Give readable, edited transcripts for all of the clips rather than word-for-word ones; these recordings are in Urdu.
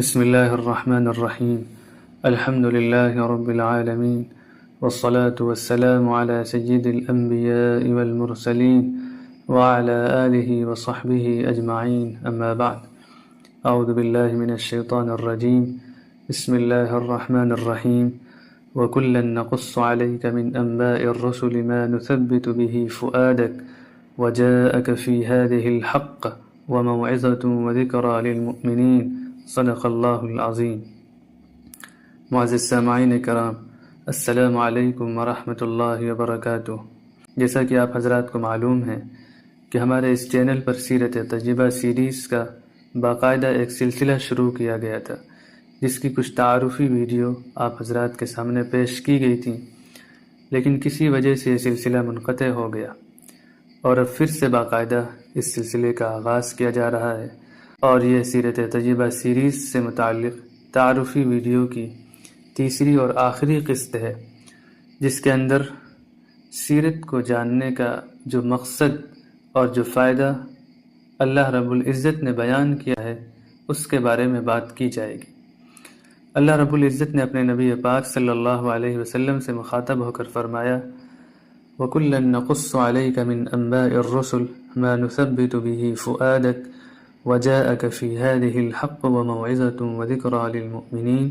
بسم الله الرحمن الرحيم. الحمد لله رب العالمين، والصلاة والسلام على سيد الأنبياء والمرسلين وعلى آله وصحبه أجمعين، أما بعد. أعوذ بالله من الشيطان الرجيم. بسم الله الرحمن الرحيم. وكلا نقص عليك من أنباء الرسل ما نثبت به فؤادك وجاءك في هذه الحق وموعظة وذكرى للمؤمنين. صدق اللہ العظیم. معزز سامعین کرام، السلام علیکم ورحمۃ اللہ وبرکاتہ. جیسا کہ آپ حضرات کو معلوم ہے کہ ہمارے اس چینل پر سیرت طیبہ سیریز کا باقاعدہ ایک سلسلہ شروع کیا گیا تھا، جس کی کچھ تعارفی ویڈیو آپ حضرات کے سامنے پیش کی گئی تھیں، لیکن کسی وجہ سے یہ سلسلہ منقطع ہو گیا اور اب پھر سے باقاعدہ اس سلسلے کا آغاز کیا جا رہا ہے. اور یہ سیرت طیبہ سیریز سے متعلق تعارفی ویڈیو کی تیسری اور آخری قسط ہے، جس کے اندر سیرت کو جاننے کا جو مقصد اور جو فائدہ اللہ رب العزت نے بیان کیا ہے اس کے بارے میں بات کی جائے گی. اللہ رب العزت نے اپنے نبی پاک صلی اللہ علیہ وسلم سے مخاطب ہو کر فرمایا: وَكُلًّا نَقُصُّ عَلَيْكَ مِنْ أَنْبَاءِ الرُّسُلِ مَا نُثَبِّتُ بِهِ فُؤَادَكَ وَجَاءَكَ فِي هَذِهِ الْحَقُّ وَمَوْعِظَةٌ وَذِكْرَى لِلْمُؤْمِنِينَ.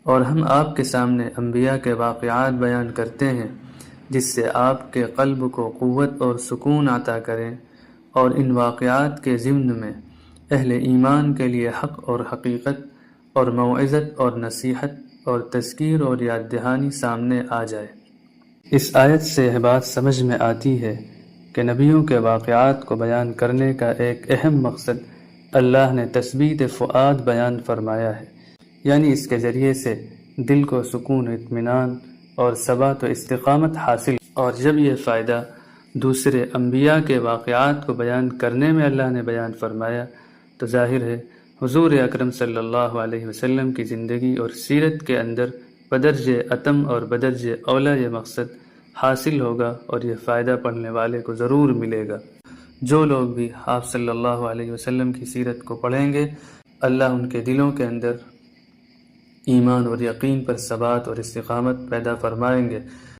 اور ہم آپ کے سامنے انبیاء کے واقعات بیان کرتے ہیں جس سے آپ کے قلب کو قوت اور سکون عطا کریں، اور ان واقعات کے ضمن میں اہل ایمان کے لیے حق اور حقیقت اور موعظت اور نصیحت اور تذکیر اور یاد دہانی سامنے آ جائے. اس آیت سے یہ بات سمجھ میں آتی ہے کہ نبیوں کے واقعات کو بیان کرنے کا ایک اہم مقصد اللہ نے تثبیت فؤاد بیان فرمایا ہے، یعنی اس کے ذریعے سے دل کو سکون، اطمینان اور ثبات و استقامت حاصل. اور جب یہ فائدہ دوسرے انبیاء کے واقعات کو بیان کرنے میں اللہ نے بیان فرمایا تو ظاہر ہے حضور اکرم صلی اللہ علیہ وسلم کی زندگی اور سیرت کے اندر بدرج اتم اور بدرج اولا یہ مقصد حاصل ہوگا، اور یہ فائدہ پڑھنے والے کو ضرور ملے گا. جو لوگ بھی آپ صلی اللہ علیہ وسلم کی سیرت کو پڑھیں گے، اللہ ان کے دلوں کے اندر ایمان اور یقین پر ثبات اور استقامت پیدا فرمائیں گے.